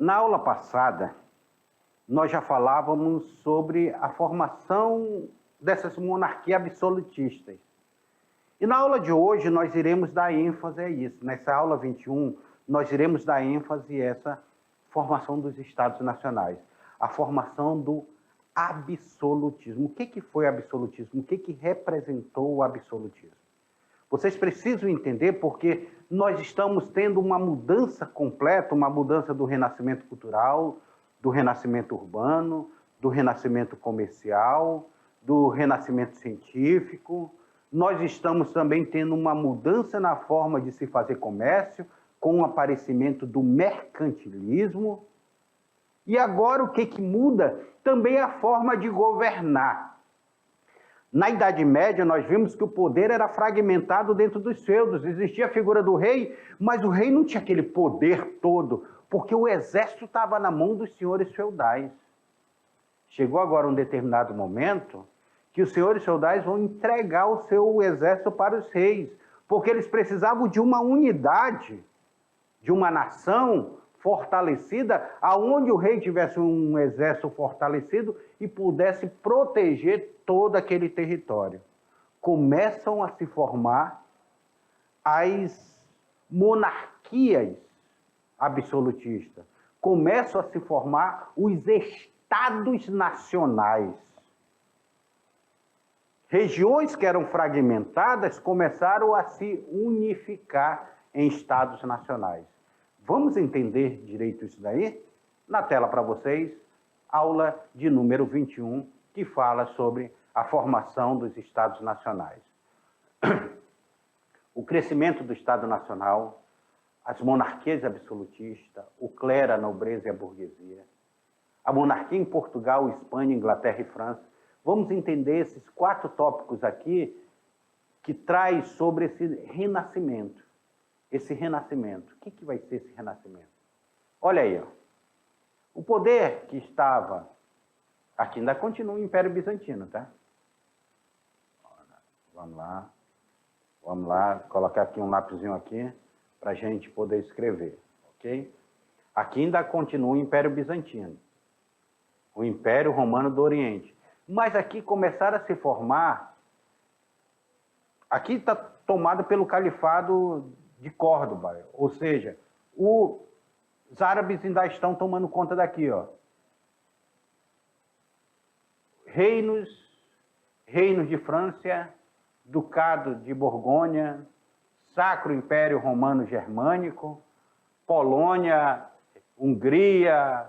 Na aula passada, nós já falávamos sobre a formação dessas monarquias absolutistas. E na aula de hoje, nós iremos dar ênfase a isso. Nessa aula 21, nós iremos dar ênfase a essa formação dos Estados nacionais, a formação do absolutismo. O que foi absolutismo? O que representou o absolutismo? Vocês precisam entender porque nós estamos tendo uma mudança completa, uma mudança do renascimento cultural, do renascimento urbano, do renascimento comercial, do renascimento científico. Nós estamos também tendo uma mudança na forma de se fazer comércio, com o aparecimento do mercantilismo. E agora o que muda? Também a forma de governar. Na Idade Média, nós vimos que o poder era fragmentado dentro dos feudos. Existia a figura do rei, mas o rei não tinha aquele poder todo, porque o exército estava na mão dos senhores feudais. Chegou agora um determinado momento que os senhores feudais vão entregar o seu exército para os reis, porque eles precisavam de uma unidade, de uma nação fortalecida, aonde o rei tivesse um exército fortalecido e pudesse proteger todo aquele território. Começam a se formar as monarquias absolutistas. Começam a se formar os estados nacionais. Regiões que eram fragmentadas começaram a se unificar em estados nacionais. Vamos entender direito isso daí? Na tela para vocês, aula de número 21, que fala sobre a formação dos estados nacionais. O crescimento do Estado Nacional, as monarquias absolutistas, o clero, a nobreza e a burguesia, a monarquia em Portugal, Espanha, Inglaterra e França. Vamos entender esses 4 tópicos aqui que traz sobre esse renascimento. Esse renascimento. O que vai ser esse renascimento? Olha aí, ó. O poder que estava aqui ainda continua o Império Bizantino, tá? Vamos lá, colocar aqui um lápisinho aqui para a gente poder escrever, ok? Aqui ainda continua o Império Bizantino, o Império Romano do Oriente. Mas aqui começaram a se formar, aqui está tomado pelo Califado de Córdoba, ou seja, os árabes ainda estão tomando conta daqui, ó. Reinos de França, Ducado de Borgonha, Sacro Império Romano Germânico, Polônia, Hungria,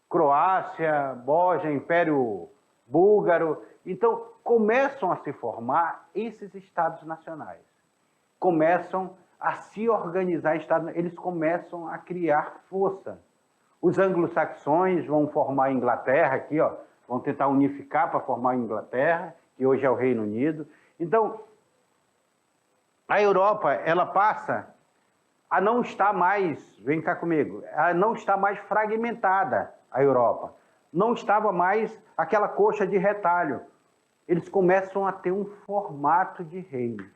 Croácia, Bósnia, Império Búlgaro. Então, começam a se formar esses estados nacionais. Começam a se organizar, eles começam a criar força. Os anglo-saxões vão formar a Inglaterra aqui, ó, vão tentar unificar para formar a Inglaterra, que hoje é o Reino Unido. Então, a Europa, ela passa a não estar mais, vem cá comigo, a não estar mais fragmentada, a Europa. Não estava mais aquela coxa de retalho. Eles começam a ter um formato de reino.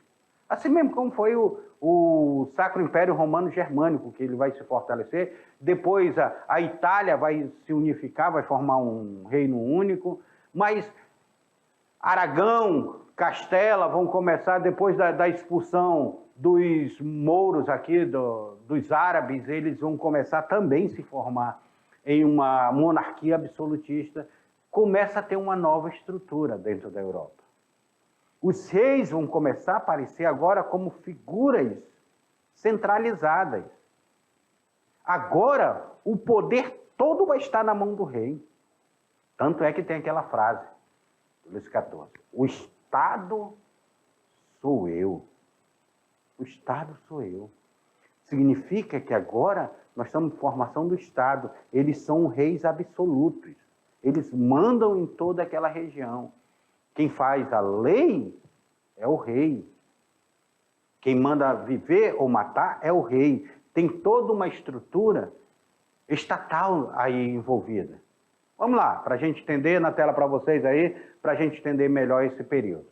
Assim mesmo como foi o Sacro Império Romano Germânico, que ele vai se fortalecer. Depois a Itália vai se unificar, vai formar um reino único. Mas Aragão, Castela vão começar, depois da expulsão dos mouros aqui, dos árabes, eles vão começar também a se formar em uma monarquia absolutista. Começa a ter uma nova estrutura dentro da Europa. Os reis vão começar a aparecer agora como figuras centralizadas. Agora, o poder todo vai estar na mão do rei. Tanto é que tem aquela frase, Luís XIV, o Estado sou eu. O Estado sou eu. Significa que agora nós estamos em formação do Estado. Eles são reis absolutos. Eles mandam em toda aquela região. Quem faz a lei é o rei. Quem manda viver ou matar é o rei. Tem toda uma estrutura estatal aí envolvida. Vamos lá, para a gente entender, na tela para vocês aí, para a gente entender melhor esse período.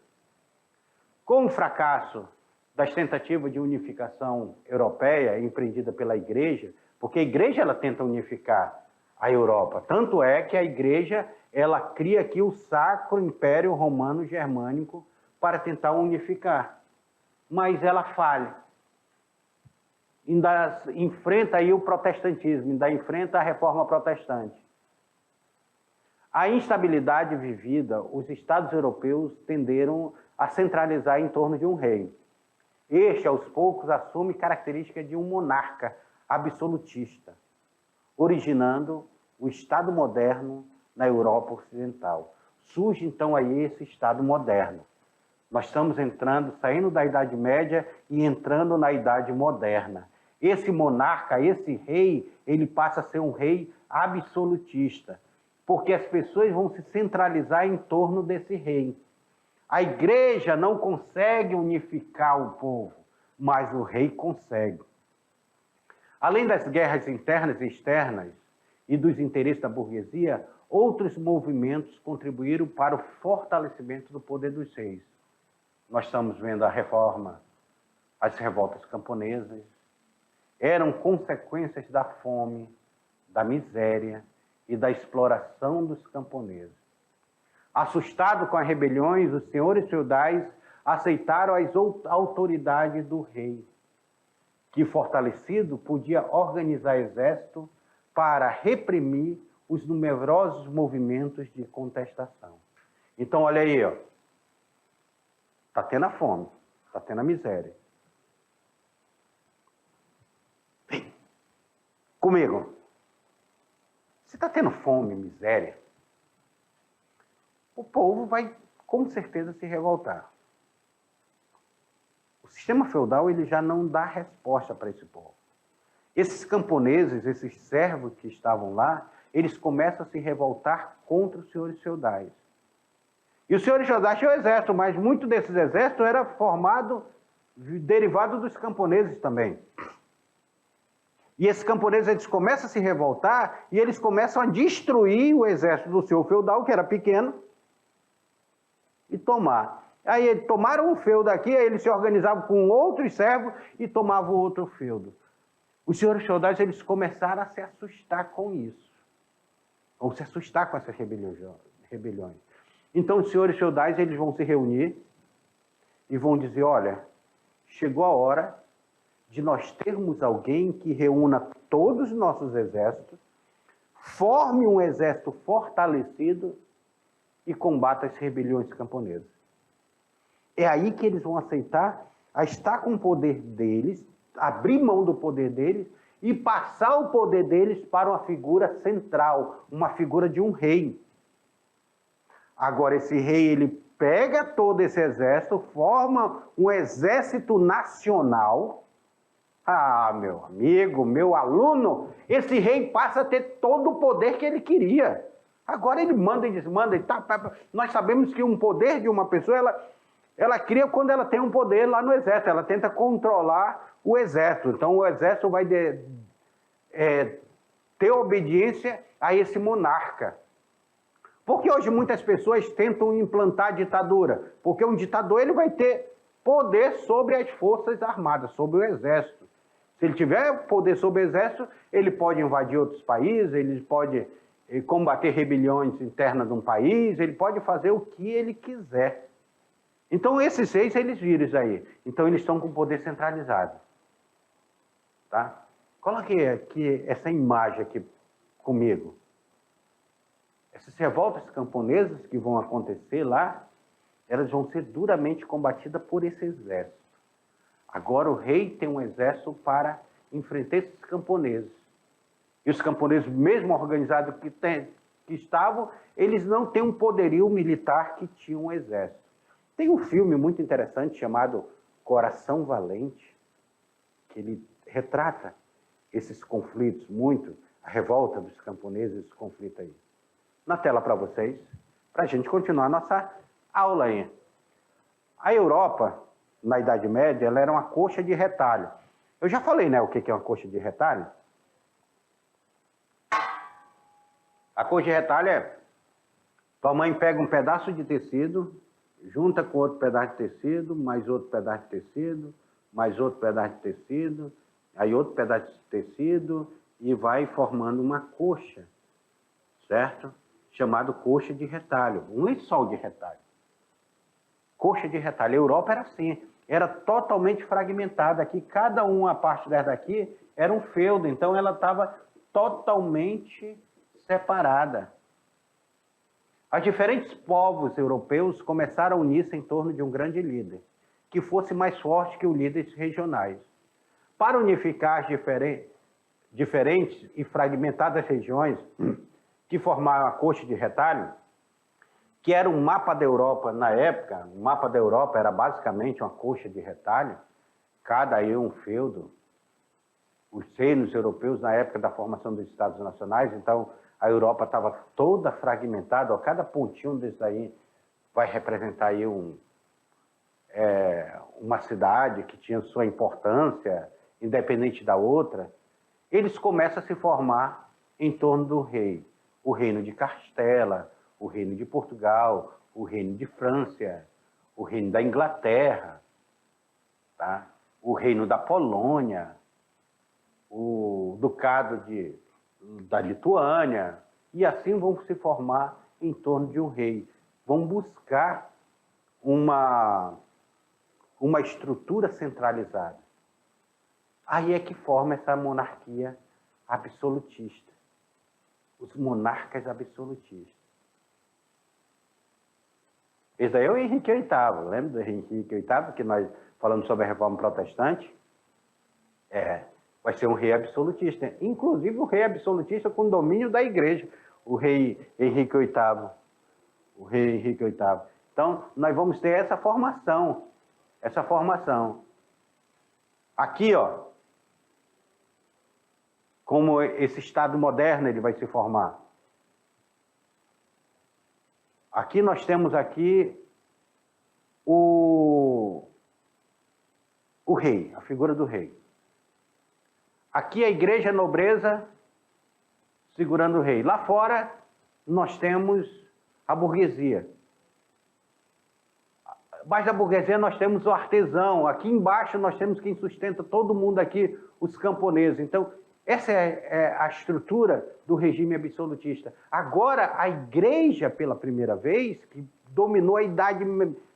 Com o fracasso das tentativas de unificação europeia empreendida pela Igreja Porque a igreja ela tenta unificar a Europa. Tanto é que a igreja ela cria aqui o Sacro Império Romano Germânico para tentar unificar. Mas ela falha. Ainda enfrenta aí o protestantismo, ainda enfrenta a reforma protestante. A instabilidade vivida, os estados europeus tenderam a centralizar em torno de um rei. Este, aos poucos, assume características de um monarca absolutista, originando o Estado moderno na Europa Ocidental. Surge, então, aí esse Estado moderno. Nós estamos entrando, saindo da Idade Média e entrando na Idade Moderna. Esse monarca, esse rei, ele passa a ser um rei absolutista, porque as pessoas vão se centralizar em torno desse rei. A igreja não consegue unificar o povo, mas o rei consegue. Além das guerras internas e externas e dos interesses da burguesia, outros movimentos contribuíram para o fortalecimento do poder dos reis. Nós estamos vendo a reforma, as revoltas camponesas, eram consequências da fome, da miséria e da exploração dos camponeses. Assustados com as rebeliões, os senhores feudais aceitaram as autoridades do rei, que, fortalecido, podia organizar exército para reprimir os numerosos movimentos de contestação. Então, olha aí, ó. Está tendo a fome, está tendo a miséria. Vem comigo. Se está tendo fome, miséria, o povo vai, com certeza, se revoltar. O sistema feudal ele já não dá resposta para esse povo. Esses camponeses, esses servos que estavam lá, eles começam a se revoltar contra os senhores feudais. E os senhores feudais tinham exército, mas muito desses exércitos era formado, derivado dos camponeses também. E esses camponeses eles começam a se revoltar e eles começam a destruir o exército do senhor feudal, que era pequeno, e tomar. Aí tomaram um feudo aqui, aí eles se organizavam com outros servos e tomavam outro feudo. Os senhores feudais eles começaram a se assustar com isso. Vão se assustar com essas rebeliões. Então os senhores feudais eles vão se reunir e vão dizer, olha, chegou a hora de nós termos alguém que reúna todos os nossos exércitos, forme um exército fortalecido e combata as rebeliões camponesas. É aí que eles vão aceitar a estar com o poder deles, abrir mão do poder deles e passar o poder deles para uma figura central, uma figura de um rei. Agora, esse rei, ele pega todo esse exército, forma um exército nacional. Ah, meu amigo, meu aluno, esse rei passa a ter todo o poder que ele queria. Agora ele manda e desmanda. Nós sabemos que um poder de uma pessoa, ela cria quando ela tem um poder lá no exército. Ela tenta controlar o exército. Então o exército vai ter obediência a esse monarca. Porque hoje muitas pessoas tentam implantar a ditadura. Porque um ditador ele vai ter poder sobre as forças armadas, sobre o exército. Se ele tiver poder sobre o exército, ele pode invadir outros países, ele pode combater rebeliões internas de um país, ele pode fazer o que ele quiser. Então esses reis, eles viram isso aí. Então eles estão com o poder centralizado. Tá? Coloque aqui essa imagem aqui comigo. Essas revoltas camponesas que vão acontecer lá, elas vão ser duramente combatidas por esse exército. Agora o rei tem um exército para enfrentar esses camponeses. E os camponeses, mesmo organizados que estavam, eles não têm um poderio militar que tinha um exército. Tem um filme muito interessante chamado Coração Valente, que ele retrata esses conflitos muito, a revolta dos camponeses, esse conflito aí. Na tela para vocês, para a gente continuar a nossa aula aí. A Europa, na Idade Média, ela era uma coxa de retalho. Eu já falei, né, o que é uma coxa de retalho? A coxa de retalho é, tua mãe pega um pedaço de tecido, junta com outro pedaço de tecido, mais outro pedaço de tecido, mais outro pedaço de tecido, aí outro pedaço de tecido, e vai formando uma coxa, certo? Chamado coxa de retalho, um lençol de retalho. Coxa de retalho. A Europa era assim, era totalmente fragmentada. Aqui, cada uma parte dessa daqui era um feudo, então ela estava totalmente separada. Os diferentes povos europeus começaram a unir-se em torno de um grande líder, que fosse mais forte que os líderes regionais. Para unificar as diferentes e fragmentadas regiões que formaram a coxa de retalho, que era um mapa da Europa na época, o mapa da Europa era basicamente uma coxa de retalho, cada aí um feudo, os reinos europeus na época da formação dos Estados Nacionais, então a Europa estava toda fragmentada, ó, cada pontinho desse aí vai representar aí uma cidade que tinha sua importância, independente da outra. Eles começam a se formar em torno do rei. O reino de Castela, o reino de Portugal, o reino de França, o reino da Inglaterra, tá? O reino da Polônia, o ducado da Lituânia, e assim vão se formar em torno de um rei. Vão buscar uma estrutura centralizada. Aí é que forma essa monarquia absolutista. Os monarcas absolutistas. Esse aí é o Henrique VIII. Lembra do Henrique VIII, que nós falamos sobre a reforma protestante? Vai ser um rei absolutista. Inclusive um rei absolutista com domínio da igreja. O rei Henrique VIII. O rei Henrique VIII. Então, nós vamos ter essa formação. Essa formação. Aqui, ó. Como esse Estado moderno ele vai se formar. Aqui nós temos aqui o rei, a figura do rei. Aqui a igreja, a nobreza, segurando o rei. Lá fora nós temos a burguesia. Abaixo da burguesia nós temos o artesão. Aqui embaixo nós temos quem sustenta todo mundo aqui, os camponeses. Então, essa é a estrutura do regime absolutista. Agora, a igreja, pela primeira vez, que dominou a Idade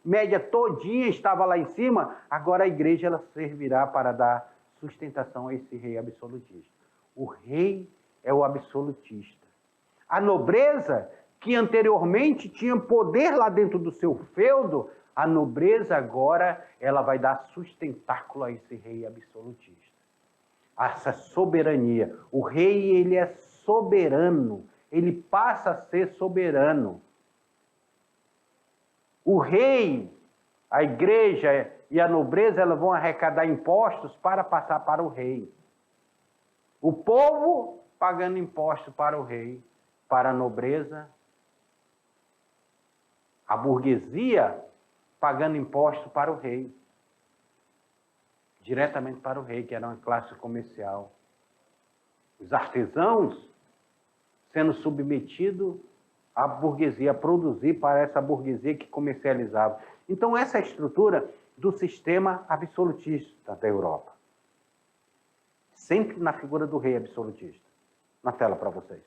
Média todinha, estava lá em cima, agora a igreja ela servirá para dar sustentação a esse rei absolutista. O rei é o absolutista. A nobreza, que anteriormente tinha poder lá dentro do seu feudo, a nobreza agora ela vai dar sustentáculo a esse rei absolutista. Essa soberania. O rei, ele é soberano. Ele passa a ser soberano. O rei, a igreja e a nobreza, elas vão arrecadar impostos para passar para o rei. O povo pagando impostos para o rei, para a nobreza. A burguesia pagando impostos para o rei. Diretamente para o rei, que era uma classe comercial. Os artesãos sendo submetidos à burguesia, a produzir para essa burguesia que comercializava. Então, essa é a estrutura do sistema absolutista da Europa. Sempre na figura do rei absolutista. Na tela para vocês.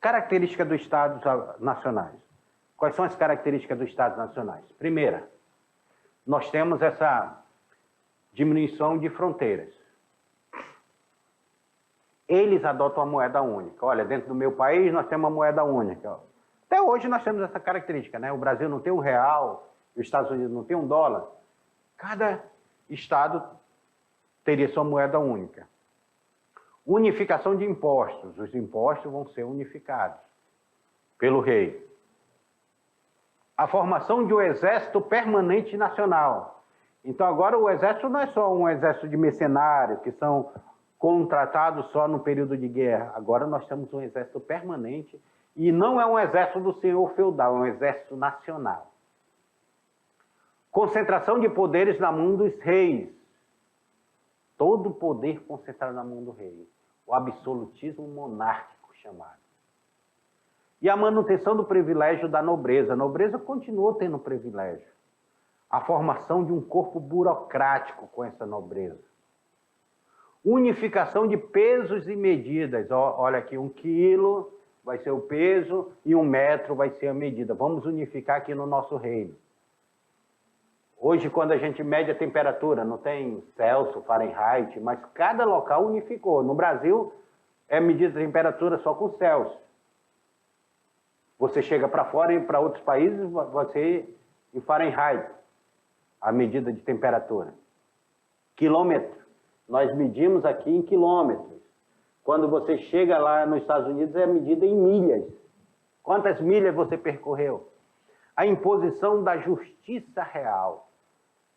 Características dos Estados nacionais. Quais são as características dos Estados nacionais? Primeira, nós temos essa diminuição de fronteiras. Eles adotam a moeda única. Olha, dentro do meu país nós temos uma moeda única. Até hoje nós temos essa característica, né? O Brasil não tem um real, os Estados Unidos não tem um dólar. Cada estado teria sua moeda única. Unificação de impostos. Os impostos vão ser unificados pelo rei. A formação de um exército permanente nacional. Então agora o exército não é só um exército de mercenários que são contratados só no período de guerra. Agora nós temos um exército permanente e não é um exército do senhor feudal, é um exército nacional. Concentração de poderes na mão dos reis. Todo o poder concentrado na mão do rei. O absolutismo monárquico chamado. E a manutenção do privilégio da nobreza. A nobreza continuou tendo privilégio. A formação de um corpo burocrático com essa nobreza. Unificação de pesos e medidas. Olha aqui, 1 quilo vai ser o peso e 1 metro vai ser a medida. Vamos unificar aqui no nosso reino. Hoje, quando a gente mede a temperatura, não tem Celsius, Fahrenheit, mas cada local unificou. No Brasil, é medida de temperatura só com Celsius. Você chega para fora e para outros países, vai ser em Fahrenheit, a medida de temperatura. Quilômetro. Nós medimos aqui em quilômetros. Quando você chega lá nos Estados Unidos, é medida em milhas. Quantas milhas você percorreu? A imposição da justiça real.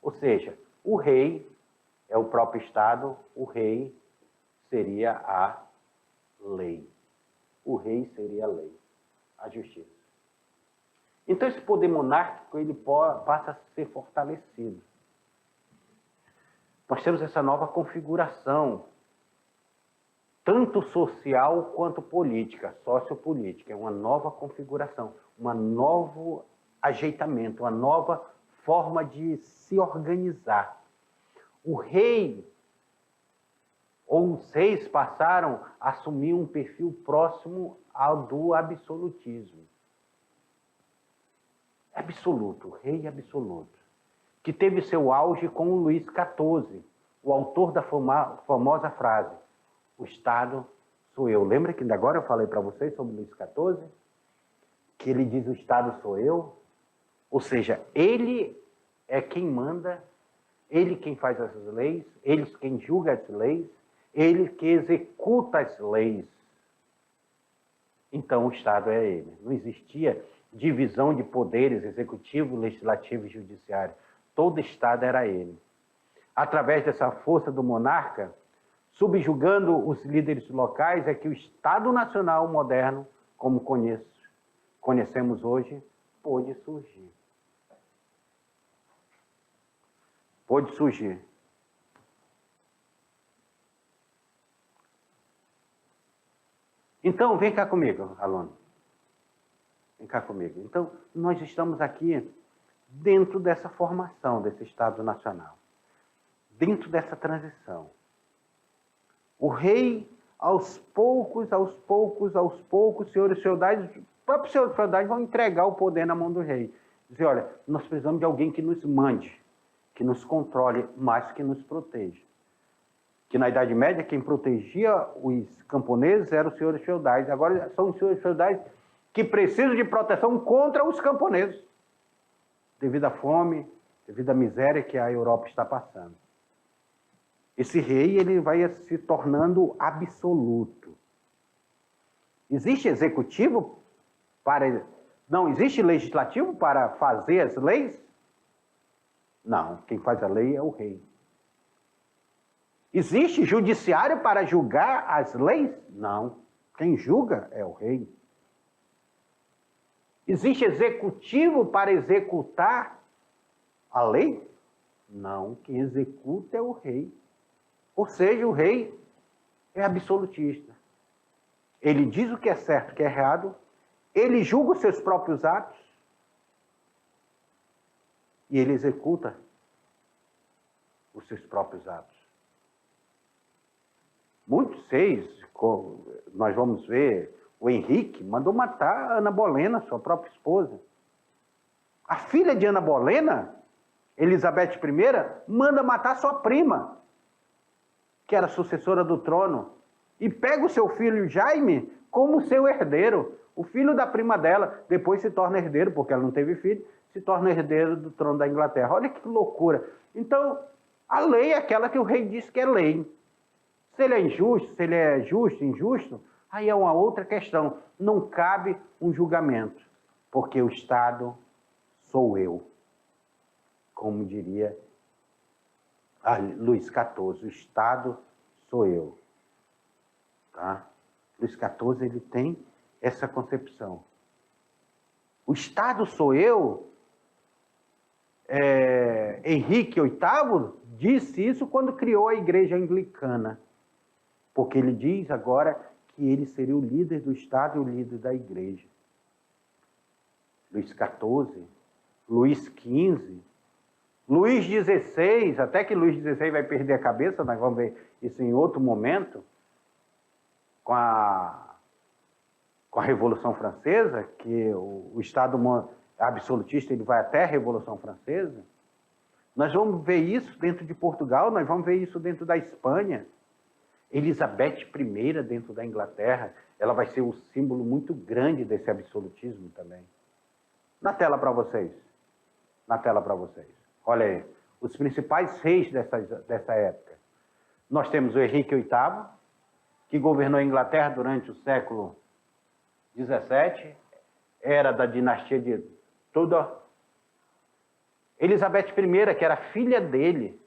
Ou seja, o rei é o próprio Estado, o rei seria a lei. O rei seria a lei, a justiça. Então esse poder monárquico ele passa a ser fortalecido. Nós temos essa nova configuração, tanto social quanto política, sociopolítica. É uma nova configuração, um novo ajeitamento, uma nova forma de se organizar. O rei, ou os reis passaram a assumir um perfil próximo ao do absolutismo. Absoluto, rei absoluto, que teve seu auge com o Luís XIV, o autor da famosa frase, o Estado sou eu. Lembra que agora eu falei para vocês sobre o Luís XIV? Que ele diz o Estado sou eu? Ou seja, ele é quem manda, ele quem faz as leis, ele quem julga as leis, ele que executa as leis. Então o Estado é ele. Não existia divisão de poderes executivo, legislativo e judiciário. Todo Estado era ele. Através dessa força do monarca, subjugando os líderes locais, é que o Estado Nacional moderno, como conhecemos hoje, pôde surgir. Pôde surgir. Então, vem cá comigo, aluno. Vem cá comigo. Então, nós estamos aqui dentro dessa formação desse Estado Nacional. Dentro dessa transição. O rei, aos poucos, senhores feudais, os próprios senhores feudais vão entregar o poder na mão do rei. Dizer, olha, nós precisamos de alguém que nos mande, que nos controle, mas que nos proteja. Que na Idade Média, quem protegia os camponeses eram os senhores feudais. Agora são os senhores feudais que precisam de proteção contra os camponeses, devido à fome, devido à miséria que a Europa está passando. Esse rei ele vai se tornando absoluto. Existe executivo para... Não, existe legislativo para fazer as leis? Não, quem faz a lei é o rei. Existe judiciário para julgar as leis? Não, quem julga é o rei. Existe executivo para executar a lei? Não, quem executa é o rei. Ou seja, o rei é absolutista. Ele diz o que é certo, o que é errado, ele julga os seus próprios atos e ele executa os seus próprios atos. Muitos reis, nós vamos ver, o Henrique mandou matar a Ana Bolena, sua própria esposa. A filha de Ana Bolena, Elizabeth I, manda matar sua prima, que era sucessora do trono, e pega o seu filho Jaime como seu herdeiro. O filho da prima dela depois se torna herdeiro, porque ela não teve filho, se torna herdeiro do trono da Inglaterra. Olha que loucura. Então, a lei é aquela que o rei diz que é lei. Se ele é injusto, se ele é justo, injusto, aí é uma outra questão. Não cabe um julgamento, porque o Estado sou eu. Como diria Luís XIV, o Estado sou eu. Tá? Luís XIV ele tem essa concepção. O Estado sou eu. Henrique VIII disse isso quando criou a Igreja Anglicana, porque ele diz agora que ele seria o líder do Estado e o líder da Igreja. Luís XIV, Luís XV, Luís XVI, até que Luís XVI vai perder a cabeça, nós vamos ver isso em outro momento, com a Revolução Francesa, que o Estado absolutista ele vai até a Revolução Francesa. Nós vamos ver isso dentro de Portugal, nós vamos ver isso dentro da Espanha. Elizabeth I dentro da Inglaterra, ela vai ser um símbolo muito grande desse absolutismo também. Na tela para vocês. Na tela para vocês. Olha aí, os principais reis dessa época. Nós temos o Henrique VIII, que governou a Inglaterra durante o século XVII, era da dinastia de Tudor. Elizabeth I, que era filha dele,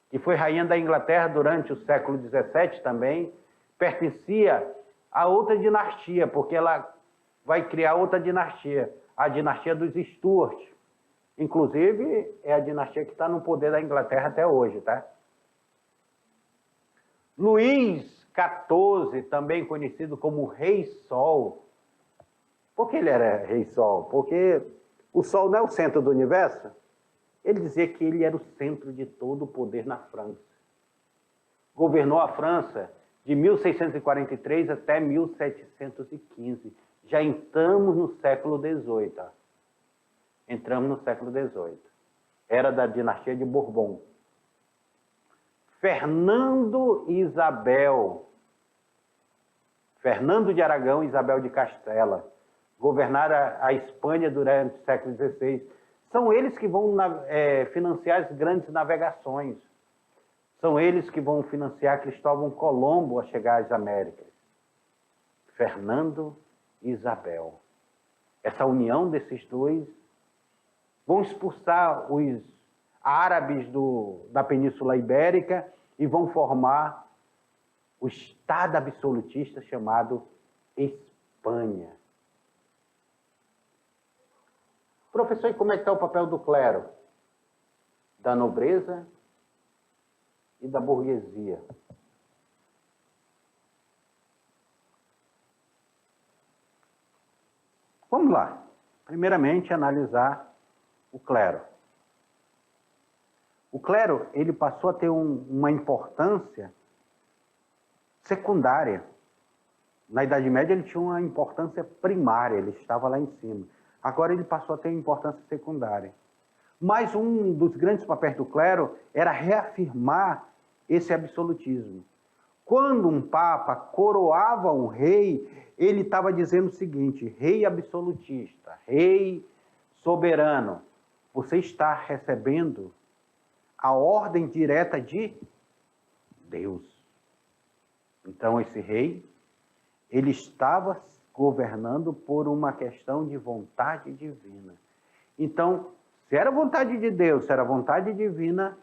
que foi rainha da Inglaterra durante o século XVII também, pertencia a outra dinastia, porque ela vai criar outra dinastia, a dinastia dos Stuart. Inclusive, é a dinastia que está no poder da Inglaterra até hoje, tá? Luís XIV, também conhecido como Rei Sol. Por que ele era Rei Sol? Porque o Sol não é o centro do universo? Ele dizia que ele era o centro de todo o poder na França. Governou a França de 1643 até 1715. Já entramos no século XVIII. Entramos no século XVIII. Era da dinastia de Bourbon. Fernando e Isabel. Fernando de Aragão e Isabel de Castela. Governaram a Espanha durante o século XVI. São eles que vão financiar as grandes navegações. São eles que vão financiar Cristóvão Colombo a chegar às Américas. Fernando e Isabel. Essa união desses dois vão expulsar os árabes da Península Ibérica e vão formar o Estado absolutista chamado Espanha. Professor, e como é que está o papel do clero? Da nobreza e da burguesia. Vamos lá. Primeiramente, analisar o clero. O clero, ele passou a ter uma importância secundária. Na Idade Média, ele tinha uma importância primária, ele estava lá em cima. Agora ele passou a ter importância secundária. Mas um dos grandes papéis do clero era reafirmar esse absolutismo. Quando um papa coroava um rei, ele estava dizendo o seguinte: rei absolutista, rei soberano, você está recebendo a ordem direta de Deus. Então esse rei, ele estava governando por uma questão de vontade divina. Então, se era vontade de Deus, se era vontade divina,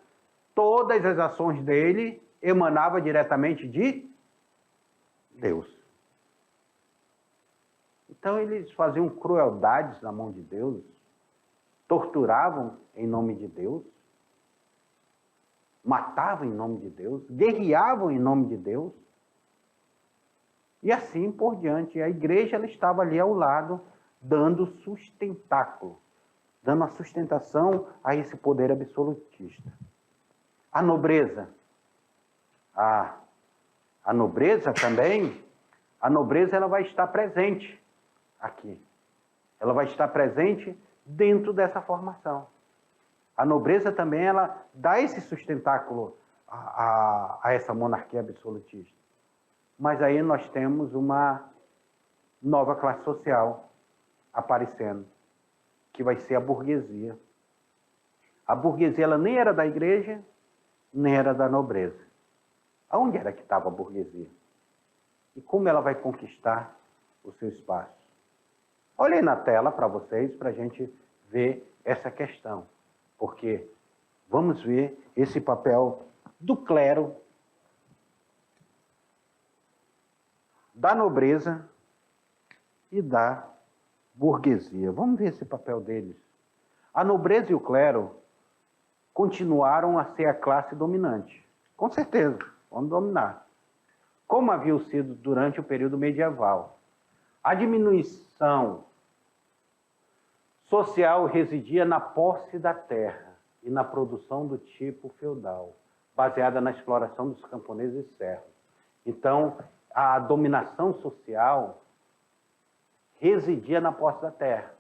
todas as ações dele emanavam diretamente de Deus. Então, eles faziam crueldades na mão de Deus, torturavam em nome de Deus, matavam em nome de Deus, guerreavam em nome de Deus, e assim por diante. A igreja ela estava ali ao lado, dando sustentáculo, dando a sustentação a esse poder absolutista. A nobreza. A nobreza também, a nobreza ela vai estar presente aqui. Ela vai estar presente dentro dessa formação. A nobreza também ela dá esse sustentáculo a essa monarquia absolutista. Mas aí nós temos uma nova classe social aparecendo, que vai ser a burguesia. A burguesia ela nem era da igreja, nem era da nobreza. Aonde era que estava a burguesia? E como ela vai conquistar o seu espaço? Olhem na tela para vocês, para a gente ver essa questão. Porque vamos ver esse papel do clero, da nobreza e da burguesia. Vamos ver esse papel deles. A nobreza e o clero continuaram a ser a classe dominante. Com certeza, vão dominar. Como havia sido durante o período medieval. A diminuição social residia na posse da terra e na produção do tipo feudal, baseada na exploração dos camponeses e servos. Então, a dominação social residia na posse da terra.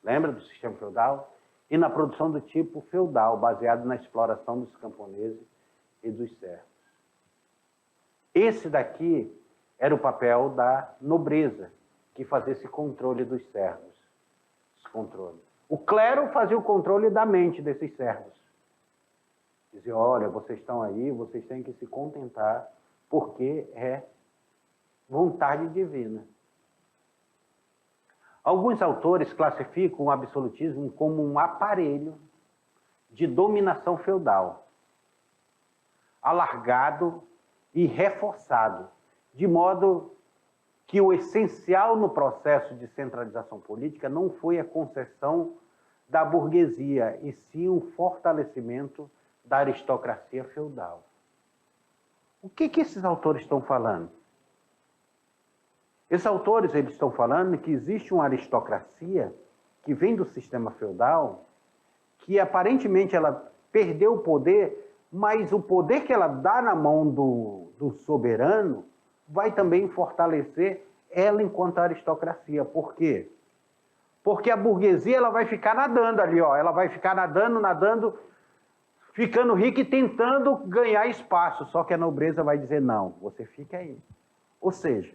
Lembra do sistema feudal? E na produção do tipo feudal, baseado na exploração dos camponeses e dos servos. Esse daqui era o papel da nobreza, que fazia esse controle dos servos. Esse controle. O clero fazia o controle da mente desses servos. Dizia, olha, vocês estão aí, vocês têm que se contentar, porque é vontade divina. Alguns autores classificam o absolutismo como um aparelho de dominação feudal, alargado e reforçado, de modo que o essencial no processo de centralização política não foi a concessão da burguesia, e sim o fortalecimento da aristocracia feudal. O que esses autores estão falando? Esses autores eles estão falando que existe uma aristocracia que vem do sistema feudal, que aparentemente ela perdeu o poder, mas o poder que ela dá na mão do soberano vai também fortalecer ela enquanto aristocracia. Por quê? Porque a burguesia ela vai ficar nadando ali, ó. Ela vai ficar nadando, ficando rica e tentando ganhar espaço. Só que a nobreza vai dizer, não, você fica aí. Ou seja,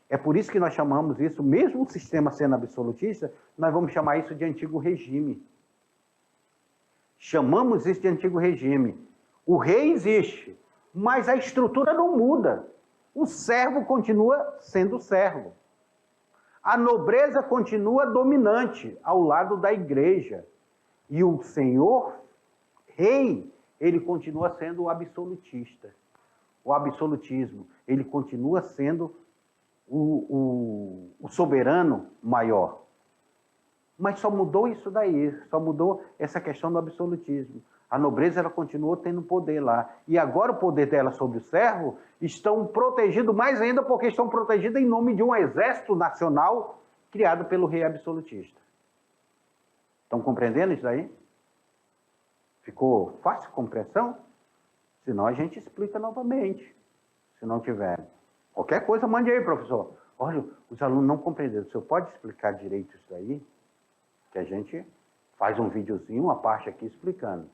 é por isso que nós chamamos isso, mesmo o sistema sendo absolutista, nós vamos chamar isso de antigo regime. Chamamos isso de antigo regime. O rei existe, mas a estrutura não muda. O servo continua sendo servo. A nobreza continua dominante ao lado da igreja. E o senhor, rei, ele continua sendo o absolutista. O absolutismo, ele continua sendo o soberano maior. Mas só mudou isso daí, só mudou essa questão do absolutismo. A nobreza ela continuou tendo poder lá. E agora o poder dela sobre o servo estão protegidos mais ainda porque estão protegidos em nome de um exército nacional criado pelo rei absolutista. Estão compreendendo isso daí? Ficou fácil a compreensão? Senão a gente explica novamente, se não tiver. Qualquer coisa, mande aí, professor. Olha, os alunos não compreenderam. O senhor pode explicar direito isso daí? Que a gente faz um videozinho, uma parte aqui explicando.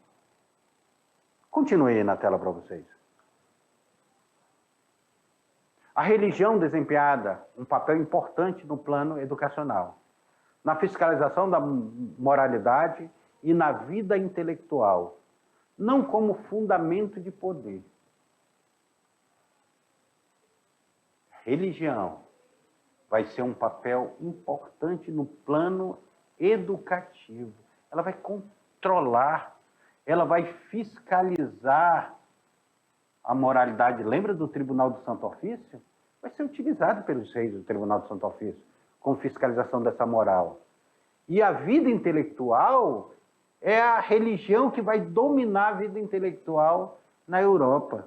Continue aí na tela para vocês. A religião desempenhada um papel importante no plano educacional, na fiscalização da moralidade e na vida intelectual, não como fundamento de poder. Religião vai ser um papel importante no plano educativo. Ela vai controlar, ela vai fiscalizar a moralidade. Lembra do Tribunal do Santo Ofício? Vai ser utilizado pelos reis do Tribunal do Santo Ofício, com fiscalização dessa moral. E a vida intelectual é a religião que vai dominar a vida intelectual na Europa.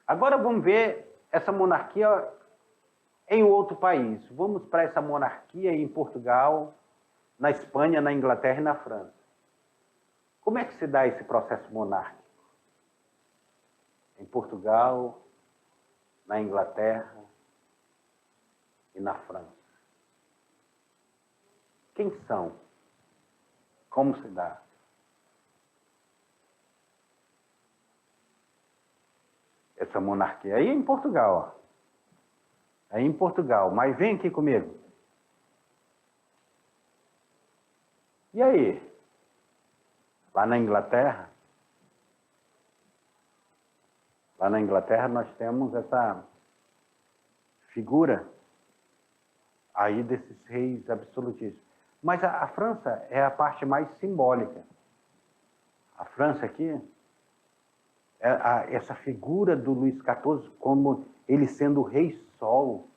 Agora vamos ver essa monarquia em outro país. Vamos para essa monarquia em Portugal, na Espanha, na Inglaterra e na França. Como é que se dá esse processo monárquico? Em Portugal, na Inglaterra e na França. Quem são? Como se dá? Essa monarquia aí em Portugal, ó. Aí em Portugal, mas vem aqui comigo. E aí? Lá na Inglaterra? Lá na Inglaterra nós temos essa figura aí desses reis absolutistas. Mas a França é a parte mais simbólica. A França aqui, essa figura do Luís XIV como ele sendo o rei sol,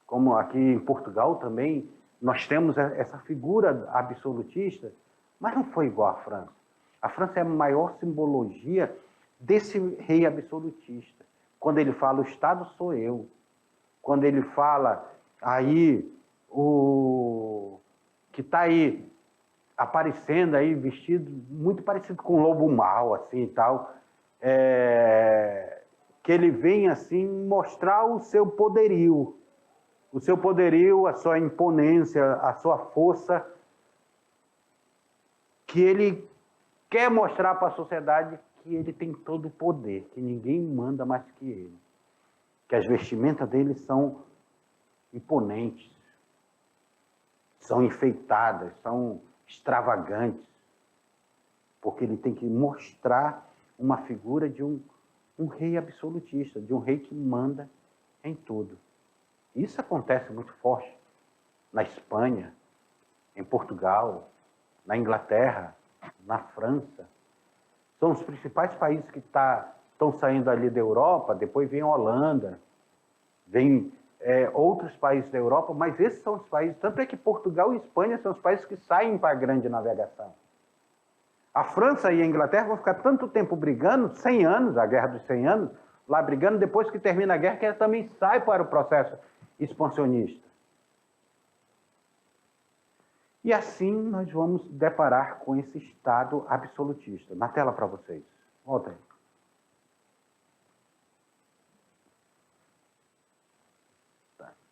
como aqui em Portugal também, nós temos essa figura absolutista, mas não foi igual à França. A França é a maior simbologia desse rei absolutista. Quando ele fala, o Estado sou eu. Quando ele fala, aí, que está aí, aparecendo aí, vestido muito parecido com um lobo mau, assim, e tal, que ele vem, assim, mostrar o seu poderio, a sua imponência, a sua força, que ele quer mostrar para a sociedade que ele tem todo o poder, que ninguém manda mais que ele, que as vestimentas dele são imponentes, são enfeitadas, são extravagantes, porque ele tem que mostrar uma figura de um rei absolutista, de um rei que manda em tudo. Isso acontece muito forte na Espanha, em Portugal, na Inglaterra, na França. São os principais países que estão saindo ali da Europa, depois vem a Holanda, vem outros países da Europa, mas esses são os países, tanto é que Portugal e Espanha são os países que saem para a grande navegação. A França e a Inglaterra vão ficar tanto tempo brigando, 100 anos, a Guerra dos 100 anos, lá brigando, depois que termina a guerra, que ela também sai para o processo expansionista. E assim nós vamos deparar com esse Estado absolutista. Na tela para vocês. Volta aí.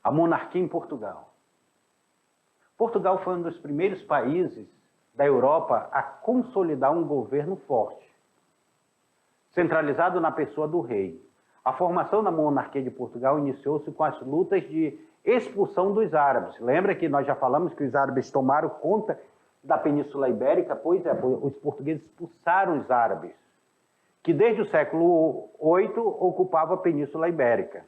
A monarquia em Portugal. Portugal foi um dos primeiros países da Europa a consolidar um governo forte, centralizado na pessoa do rei. A formação da monarquia de Portugal iniciou-se com as lutas de expulsão dos árabes. Lembra que nós já falamos que os árabes tomaram conta da Península Ibérica? Pois é, os portugueses expulsaram os árabes, que desde o século VIII ocupavam a Península Ibérica.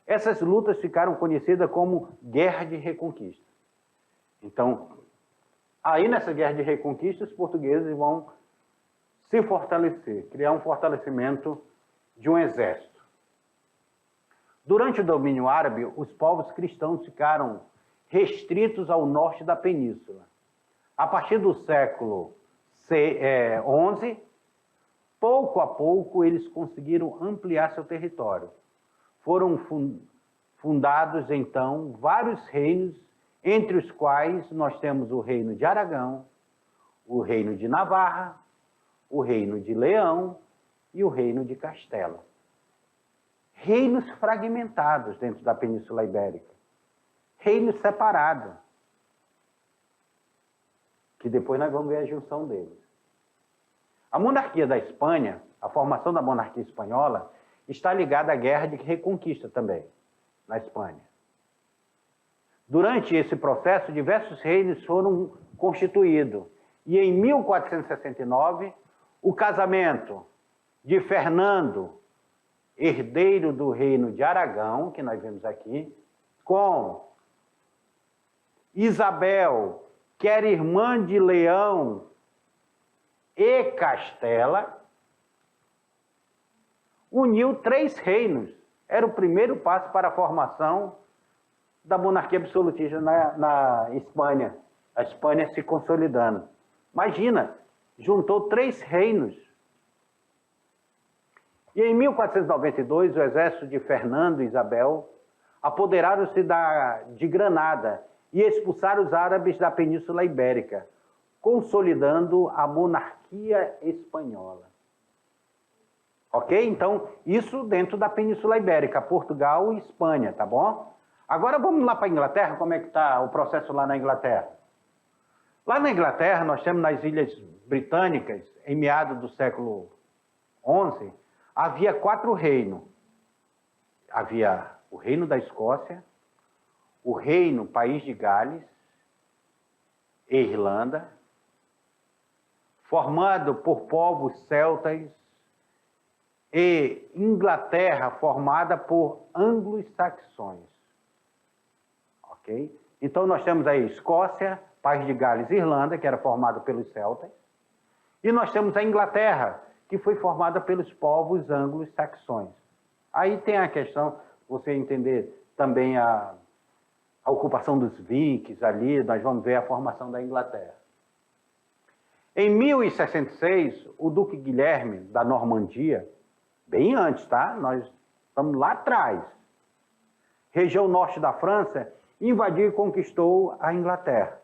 Essas lutas ficaram conhecidas como Guerra de Reconquista. Então, aí nessa Guerra de Reconquista, os portugueses vão se fortalecer, criar um fortalecimento de um exército. Durante o domínio árabe, os povos cristãos ficaram restritos ao norte da península. A partir do século XI, pouco a pouco eles conseguiram ampliar seu território. Foram fundados, então, vários reinos, entre os quais nós temos o reino de Aragão, o reino de Navarra, o reino de Leão e o reino de Castela. Reinos fragmentados dentro da Península Ibérica. Reinos separados. Que depois nós vamos ver a junção deles. A monarquia da Espanha, a formação da monarquia espanhola, está ligada à Guerra de Reconquista também, na Espanha. Durante esse processo, diversos reinos foram constituídos. E em 1469, o casamento de Fernando, herdeiro do reino de Aragão, que nós vemos aqui, com Isabel, que era irmã de Leão e Castela, uniu 3 reinos. Era o primeiro passo para a formação da monarquia absolutista na Espanha. A Espanha se consolidando. Imagina, juntou 3 reinos. E em 1492, o exército de Fernando e Isabel apoderaram-se de Granada e expulsaram os árabes da Península Ibérica, consolidando a monarquia espanhola. Ok? Então, isso dentro da Península Ibérica, Portugal e Espanha, tá bom? Agora vamos lá para a Inglaterra, como é que está o processo lá na Inglaterra? Lá na Inglaterra, nós temos nas Ilhas Britânicas, em meados do século XI, havia 4 reinos. Havia o reino da Escócia, o reino País de Gales e Irlanda, formado por povos celtas, e Inglaterra formada por anglo-saxões. Ok? Então nós temos aí Escócia, País de Gales e Irlanda, que era formado pelos celtas, e nós temos a Inglaterra, que foi formada pelos povos anglo-saxões. Aí tem a questão, você entender também a ocupação dos vikings ali, nós vamos ver a formação da Inglaterra. Em 1066, o Duque Guilherme, da Normandia, bem antes, tá? Nós estamos lá atrás. Região norte da França, invadiu e conquistou a Inglaterra.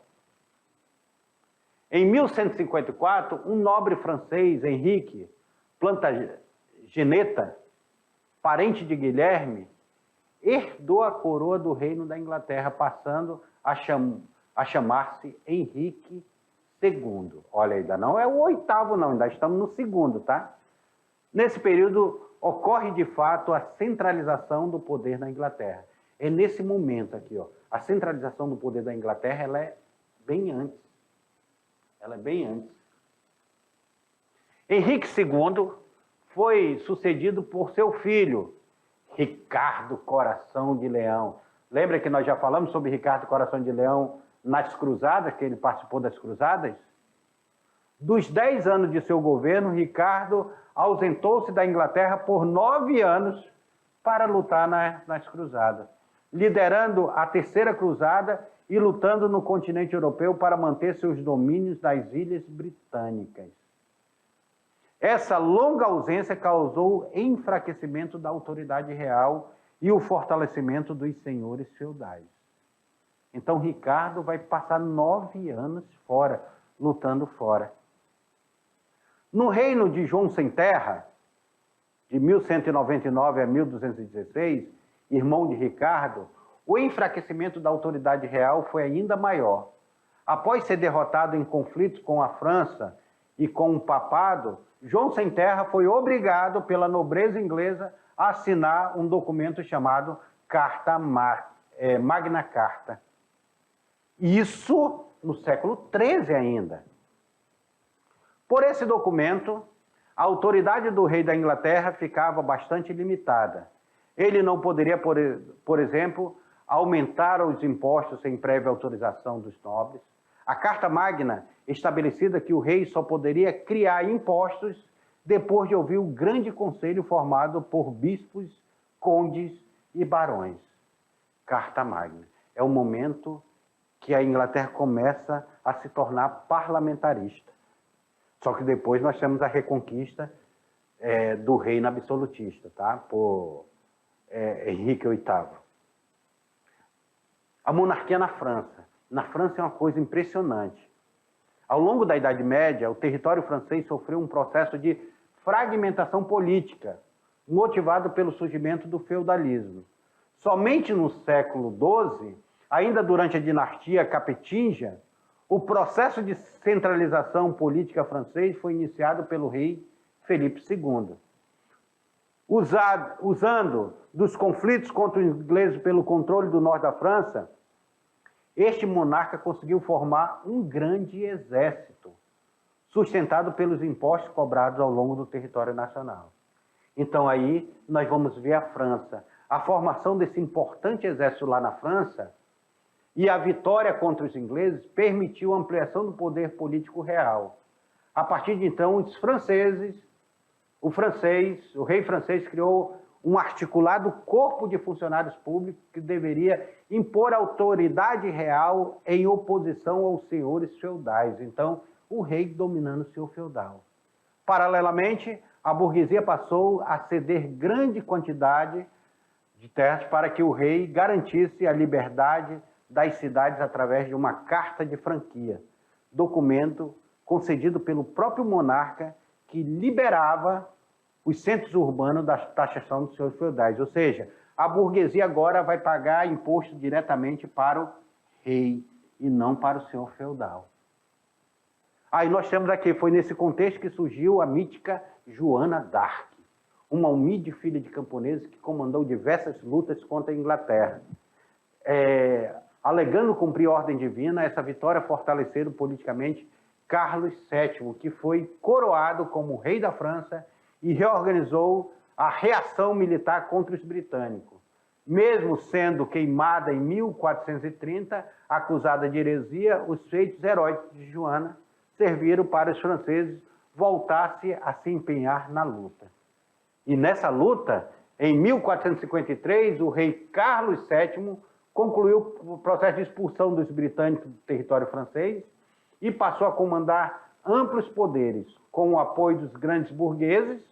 Em 1154, um nobre francês, Henrique Plantageneta, parente de Guilherme, herdou a coroa do reino da Inglaterra, passando a chamar-se Henrique II. Olha, ainda não é o oitavo não, ainda estamos no segundo, tá? Nesse período, ocorre de fato a centralização do poder na Inglaterra. É nesse momento aqui, ó, a centralização do poder da Inglaterra, ela é bem antes. Ela é bem antes. Henrique II foi sucedido por seu filho, Ricardo Coração de Leão. Lembra que nós já falamos sobre Ricardo Coração de Leão nas cruzadas, que ele participou das cruzadas? Dos 10 anos de seu governo, Ricardo ausentou-se da Inglaterra por 9 anos para lutar nas cruzadas, liderando a terceira cruzada e lutando no continente europeu para manter seus domínios das ilhas britânicas. Essa longa ausência causou enfraquecimento da autoridade real e o fortalecimento dos senhores feudais. Então, Ricardo vai passar 9 anos fora, lutando fora. No reino de João Sem Terra, de 1199 a 1216, irmão de Ricardo, o enfraquecimento da autoridade real foi ainda maior. Após ser derrotado em conflitos com a França e com o papado, João Sem Terra foi obrigado pela nobreza inglesa a assinar um documento chamado Magna Carta. Isso no século XIII ainda. Por esse documento, a autoridade do rei da Inglaterra ficava bastante limitada. Ele não poderia, por exemplo, aumentar os impostos sem prévia autorização dos nobres. A Carta Magna estabelecida que o rei só poderia criar impostos depois de ouvir o grande conselho formado por bispos, condes e barões. Carta Magna. É o momento que a Inglaterra começa a se tornar parlamentarista. Só que depois nós temos a reconquista do reino absolutista, tá? Por Henrique VIII. A monarquia na França. Na França é uma coisa impressionante. Ao longo da Idade Média, o território francês sofreu um processo de fragmentação política, motivado pelo surgimento do feudalismo. Somente no século XII, ainda durante a dinastia capetinga, o processo de centralização política francês foi iniciado pelo rei Felipe II. Usando dos conflitos contra os ingleses pelo controle do norte da França, este monarca conseguiu formar um grande exército, sustentado pelos impostos cobrados ao longo do território nacional. Então aí nós vamos ver a França. A formação desse importante exército lá na França e a vitória contra os ingleses permitiu a ampliação do poder político real. A partir de então, o rei francês criou um articulado corpo de funcionários públicos que deveria impor autoridade real em oposição aos senhores feudais. Então, o rei dominando o senhor feudal. Paralelamente, a burguesia passou a ceder grande quantidade de terras para que o rei garantisse a liberdade das cidades através de uma carta de franquia, documento concedido pelo próprio monarca que liberava os centros urbanos da taxação dos seus feudais. Ou seja, a burguesia agora vai pagar imposto diretamente para o rei e não para o senhor feudal. Aí nós temos aqui, foi nesse contexto que surgiu a mítica Joana d'Arc, uma humilde filha de camponeses que comandou diversas lutas contra a Inglaterra. Alegando cumprir ordem divina, essa vitória fortaleceu politicamente Carlos VII, que foi coroado como rei da França e reorganizou a reação militar contra os britânicos. Mesmo sendo queimada em 1430, acusada de heresia, os feitos heróicos de Joana serviram para os franceses voltar-se a se empenhar na luta. E nessa luta, em 1453, o rei Carlos VII concluiu o processo de expulsão dos britânicos do território francês e passou a comandar amplos poderes, com o apoio dos grandes burgueses,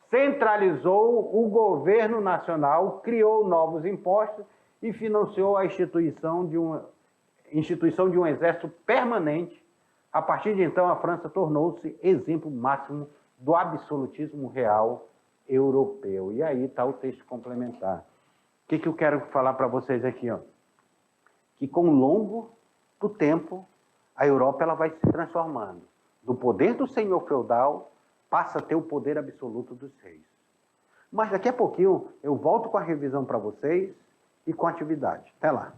centralizou o governo nacional, criou novos impostos e financiou a instituição de um exército permanente A partir de então, a França tornou-se exemplo máximo do absolutismo real europeu. E aí está o texto complementar. O que eu quero falar para vocês aqui? Ó? Que com o longo do tempo, a Europa ela vai se transformando. Do poder do senhor feudal, passa a ter o poder absoluto dos reis. Mas daqui a pouquinho eu volto com a revisão para vocês e com a atividade. Até lá.